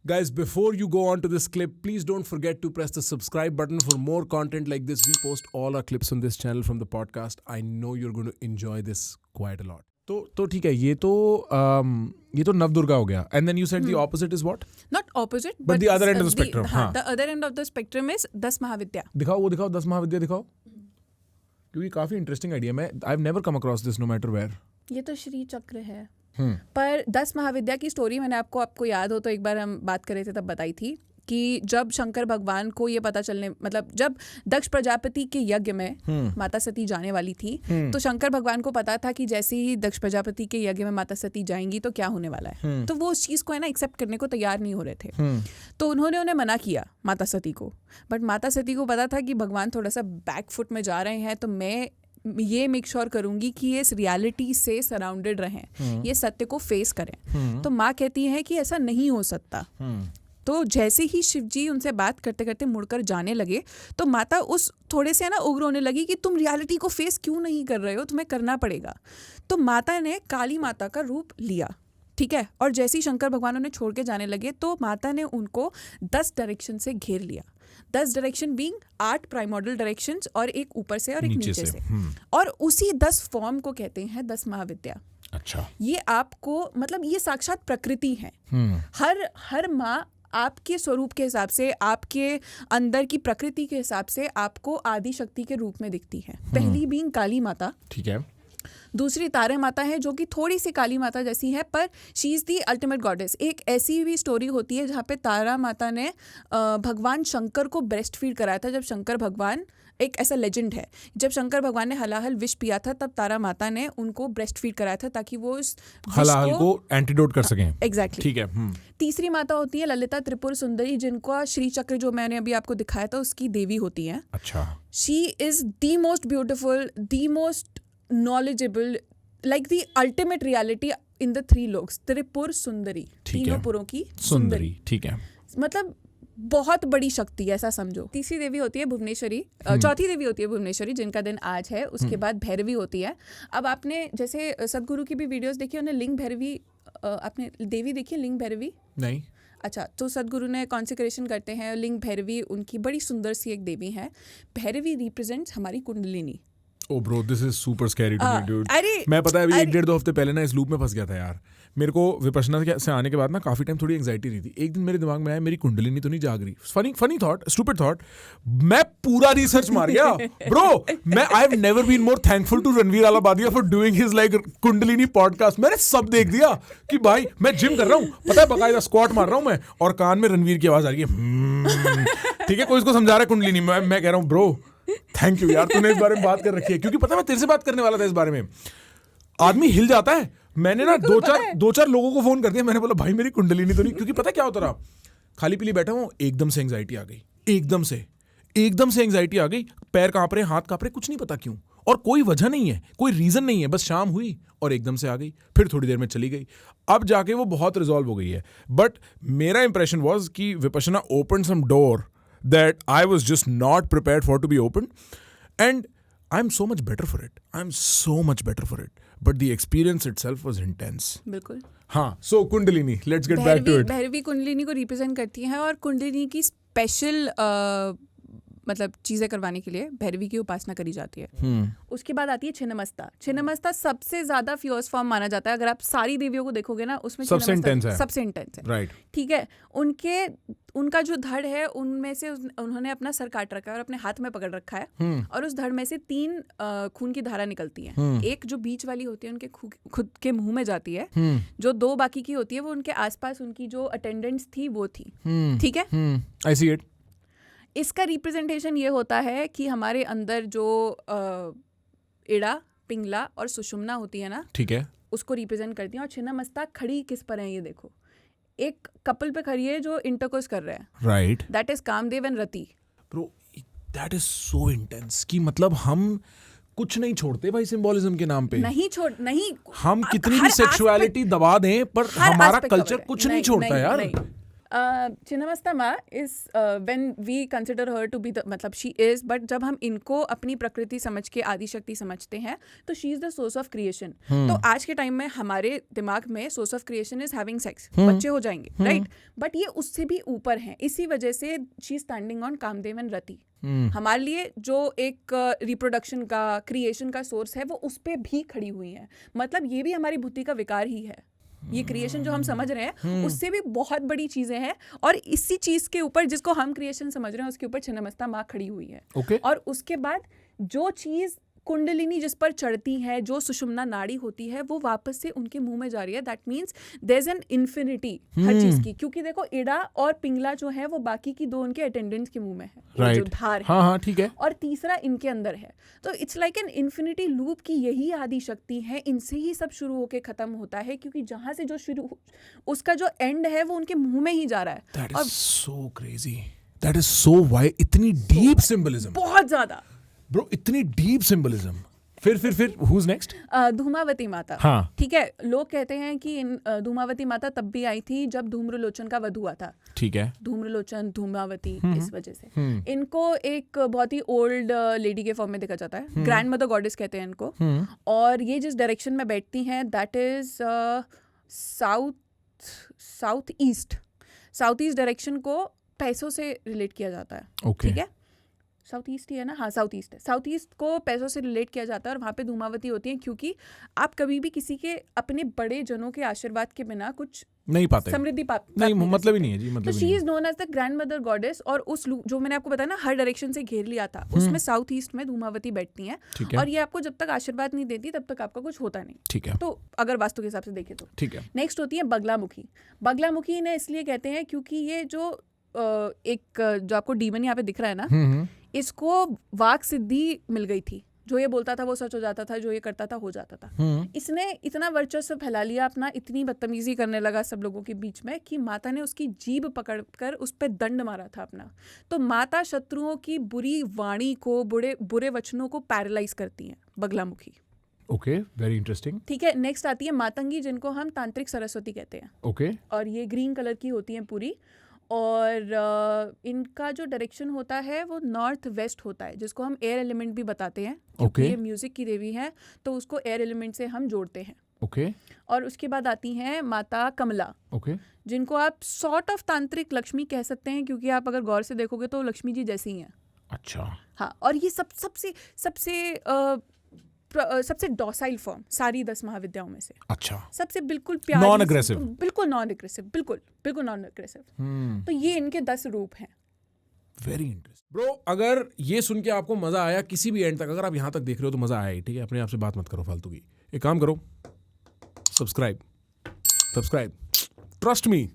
Guys, before you go on to this clip, please don't forget to press the subscribe button for more content like this. We post all our clips on this channel from the podcast. I know you're going to enjoy this quite a lot. तो ठीक है, ये तो नवदुर्गा हो गया. And then you said the opposite is what? Not opposite, but the other end of the spectrum. हाँ. The other end of the spectrum is 10 महाविद्या. दिखाओ 10 महाविद्या दिखाओ. क्योंकि काफी इंटरेस्टिंग आइडिया. मैं I've never come across this no matter where. ये तो श्री चक्र है. पर 10 महाविद्या की स्टोरी मैंने आपको याद हो तो एक बार हम बात कर रहे थे तब बताई थी कि जब शंकर भगवान को ये पता चलने मतलब जब दक्ष प्रजापति के यज्ञ में माता सती जाने वाली थी तो शंकर भगवान को पता था कि जैसे ही दक्ष प्रजापति के यज्ञ में माता सती जाएंगी तो क्या होने वाला है. तो वो उस चीज़ को है ना एक्सेप्ट करने को तैयार नहीं हो रहे थे. तो उन्होंने उन्हें मना किया माता सती को. बट माता सती को पता था कि भगवान थोड़ा सा बैकफुट में जा रहे हैं तो मैं ये मेक श्योर करूंगी कि ये इस रियलिटी से सराउंडेड रहें, ये सत्य को फेस करें. तो माँ कहती है कि ऐसा नहीं हो सकता. तो जैसे ही शिव जी उनसे बात करते करते मुड़कर जाने लगे तो माता उस थोड़े से ना उग्र होने लगी कि तुम रियलिटी को फेस क्यों नहीं कर रहे हो, तुम्हें करना पड़ेगा. तो माता ने काली माता का रूप लिया. ठीक है. और जैसे ही शंकर भगवान उन्हें छोड़ के जाने लगे तो माता ने उनको 10 डायरेक्शन से घेर लिया. 10 डायरेक्शन बीइंग 8 प्राइमोर्डियल डायरेक्शंस और एक ऊपर से और एक नीचे से. और उसी 10 फॉर्म को कहते हैं 10 महाविद्या. अच्छा. ये आपको मतलब ये साक्षात प्रकृति है. हर माँ आपके स्वरूप के हिसाब से आपके अंदर की प्रकृति के हिसाब से आपको आदि शक्ति के रूप में दिखती है. पहली बीइंग काली माता. ठीक है. दूसरी तारा माता है जो कि थोड़ी सी काली माता जैसी है पर she is the ultimate goddess. एक ऐसी भी स्टोरी होती है जहाँ पे तारा माता ने भगवान शंकर को ब्रेस्ट फीड कराया था. जब शंकर भगवान एक ऐसा लेजेंड है जब शंकर भगवान ने हलाहल विष पिया था तब तारा माता ने उनको ब्रेस्ट फीड कराया था ताकि वो उस हलाहल को एंटीडोट कर सकें. एग्जैक्टली. ठीक है. तीसरी माता होती है ललिता त्रिपुर सुंदरी जिनका श्री चक्र जो मैंने अभी आपको दिखाया था उसकी देवी होती है. अच्छा. She is the most beautiful, the most knowledgeable, like the ultimate reality in the 3 loks. Tripura Sundari, तीनों पुरों की सुंदरी. ठीक है. मतलब बहुत बड़ी शक्ति ऐसा समझो. तीसरी देवी होती है भुवनेश्वरी. चौथी देवी होती है भुवनेश्वरी जिनका दिन आज है. उसके बाद भैरवी होती है. अब आपने जैसे सदगुरु की भी वीडियोस देखी उन्हें लिंग भैरवी आपने देवी देखी लिंग भैरवी नहीं. अच्छा. तो सदगुरु ने कॉन्सेक्रेशन करते हैं लिंग भैरवी. उनकी बड़ी सुंदर सी एक देवी है. भैरवी रिप्रेजेंट्स हमारी kundalini. Oh bro, this is super scary to me, dude. मैं पता है अभी 1-1.5 हफ्ते पहले ना इस लूप में फंस गया था यार. मेरे को विपश्यना से आने के बाद ना काफी टाइम थोड़ी एंजाइटी रही थी. एक दिन मेरे दिमाग में आया मेरी कुंडलिनी तो नहीं जाग रही. Funny thought, stupid thought. मैं पूरा रिसर्च मार गया bro. I have never been more thankful to Ranveer Allahbadia for doing his like kundalini podcast. मैंने सब देख दिया कि भाई मैं जिम कर रहा हूँ, पता है बकायदा स्क्वाट मार रहा हूँ मैं और कान में रणवीर की आवाज आ रही है. ठीक है. कोई इसको समझा रहा है कुंडलिनी. मैं कह रहा हूँ ब्रो थैंक यू यार तूने इस बारे में बात कर रखी है क्योंकि पता है मैं तेरे से बात करने वाला था इस बारे में. आदमी हिल जाता है. मैंने ना दो चार लोगों को फोन कर दिया. मैंने बोला भाई मेरी कुंडलिनी तो नहीं. क्योंकि पता क्या होता रहा, खाली पीली बैठा हूँ एकदम से एंजाइटी आ गई. एकदम से एंजाइटी आ गई. पैर कांप रहे, हाथ कांप रहे, कुछ नहीं पता क्यों और कोई वजह नहीं है, कोई रीजन नहीं है. बस शाम हुई और एकदम से आ गई. फिर थोड़ी देर में चली गई. अब जाके वो बहुत रिजॉल्व हो गई है. बट मेरा इंप्रेशन वॉज कि Vipassana open some door that I was just not prepared for to be open, and I'm so much better for it. But the experience itself was intense. बिल्कुल. हाँ. So kundalini, let's get back to it. Bhairavi kundalini को represent करती है और कुंडलिनी की special मतलब चीजें करवाने के लिए भैरवी की उपासना करी जाती है. उसके बाद आती है छिन्नमस्ता. छिन्नमस्ता सबसे ज्यादा फ्योर्स फॉर्म माना जाता है. अगर आप सारी देवियों को देखोगे ना उसमें सबसे इंटेंस है. राइट. ठीक है. उनका जो धड़ है उनमें से उन्होंने अपना सर काट रखा है और अपने हाथ में पकड़ रखा है. और उस धड़ में से 3 खून की धारा निकलती है. एक जो बीच वाली होती है उनके खुद के मुंह में जाती है. जो 2 बाकी की होती है वो उनके आसपास उनकी जो अटेंडेंट्स थी वो थी. ठीक है. आई सी इट. इसका रिप्रेजेंटेशन ये होता है कि हमारे अंदर जो इड़ा, पिंगला और सुषुम्ना होती है ना. ठीक है. उसको रिप्रेजेंट करती है. और छिन्नमस्ता खड़ी किस पर है ये देखो. एक कपल पे खड़ी है जो इंटरकोर्स कर रहे हैं. Right. That is Kamadeva and Rati. Bro that is so intense कि मतलब हम कुछ नहीं छोड़ते भाई सिंबोलिज्म के नाम पे. नहीं हम कितनी भी सेक्सुअलिटी दबा दें पर हमारा कल्चर कुछ नहीं छोड़ता यार. Chinnamasta Ma is when we consider her to be the मतलब she is, but जब हम इनको अपनी प्रकृति समझ के आदि शक्ति समझते हैं तो she is the source of creation. तो आज के टाइम में हमारे दिमाग में source of creation is having sex, बच्चे हो जाएंगे, right? But ये उससे भी ऊपर है. इसी वजह से she is standing on Kamadeva and रति. हमारे लिए जो एक रिप्रोडक्शन का क्रिएशन का सोर्स है वो उस पे भी खड़ी हुई है. मतलब ये भी हमारी बुद्धि का विकार ही है. ये क्रिएशन जो हम समझ रहे हैं उससे भी बहुत बड़ी चीजें हैं और इसी चीज के ऊपर जिसको हम क्रिएशन समझ रहे हैं उसके ऊपर छिन्नमस्ता माँ खड़ी हुई है. और उसके बाद जो चीज कुंडलिनी जिस पर चढ़ती है, जो सुषुम्ना नाड़ी होती है, वो वापस से उनके मुंह में जा रही है. That means there is an infinity हर चीज की. क्योंकि देखो इड़ा और पिंगला जो है वो बाकी की दो उनके अटेंडेंट्स के मुंह में है, right. जो धार है. हाँ, ठीक है. और तीसरा इनके अंदर है. तो it's like an infinity loop की यही आदि शक्ति है. इनसे ही सब शुरू होके खत्म होता है क्योंकि जहां से जो शुरू उसका जो एंड है वो उनके मुंह में ही जा रहा है. That is so crazy. That is so why इतनी डीप सिंबलिज्म. बहुत ज्यादा ब्रो, इतनी डीप सिंबलिज्म. फिर who's next? धूमावती माता. हाँ. ठीक है, लोग कहते हैं कि धूमावती माता तब भी आई थी जब धूम्रलोचन का वध हुआ था. ठीक है. धूम्रलोचन, धूमावती, इस वजह से इनको एक बहुत ही ओल्ड लेडी के फॉर्म में देखा जाता है. ग्रैंड मदर गॉडेस कहते हैं इनको. और ये जिस डायरेक्शन में बैठती हैं that is south east direction को पैसों से रिलेट किया जाता है. ठीक है, साउथ ईस्ट ही है ना. हाँ, साउथ ईस्ट है. साउथ ईस्ट को पैसों से रिलेट किया जाता है और वहाँ पे धूमावती होती है क्योंकि आप कभी भी किसी के अपने बड़े जनों के आशीर्वाद के बिना कुछ नहीं पाते, समृद्धि नहीं, मतलब ही नहीं है जी. मतलब तो she is known as the grandmother goddess. और उस जो मैंने आपको बताया ना हर डायरेक्शन से घेर लिया था, उसमें साउथ ईस्ट में धूमावती बैठती हैं. और ये आपको जब तक आशीर्वाद नहीं देती तब तक आपका कुछ होता नहीं. ठीक है. तो अगर वास्तु के हिसाब से देखें तो ठीक है. नेक्स्ट होती है बगलामुखी. बगलामुखी ने इसलिए कहते हैं क्योंकि ये जो एक जो आपको डीमन यहाँ पे दिख रहा है ना, इसको वाक सिद्धि मिल गई थी. जो ये बोलता था वो सच हो जाता था, जो ये करता था हो जाता था. इसने इतना वर्चस्व फैला लिया अपना, इतनी बदतमीजी करने लगा सब लोगों के बीच में कि माता ने उसकी जीभ पकड़कर उस पर दंड मारा था अपना. तो माता शत्रुओं की बुरी वाणी को, बुरे वचनों को पैरालाइज करती हैं बगलामुखी. Okay, very interesting. ठीक है, नेक्स्ट आती है मातंगी जिनको हम तांत्रिक सरस्वती कहते हैं. ओके. और ये ग्रीन कलर की होती हैं पूरी. और इनका जो डायरेक्शन होता है वो नॉर्थ वेस्ट होता है, जिसको हम एयर एलिमेंट भी बताते हैं क्योंकि ये म्यूजिक की देवी है तो उसको एयर एलिमेंट से हम जोड़ते हैं. ओके. और उसके बाद आती हैं माता कमला. ओके. जिनको आप सॉर्ट ऑफ तांत्रिक लक्ष्मी कह सकते हैं क्योंकि आप अगर गौर से देखोगे तो लक्ष्मी जी जैसी ही हैं. अच्छा. हाँ, और ये सबसे डॉसाइल फॉर्म सारी 10 महाविद्याओं में से. अच्छा. सबसे बिल्कुल प्यारी, नॉन अग्रेसिव, बिल्कुल नॉन अग्रेसिव, बिल्कुल नॉन अग्रेसिव. तो ये इनके 10 रूप हैं. Very interesting. ब्रो, अगर ये सुन के आपको मजा आया किसी भी एंड तक, अगर आप यहाँ तक देख रहे हो तो मजा आया ही. ठीक है, अपने आप से बात मत करो फालतू की. एक काम करो, सब्सक्राइब. Trust me.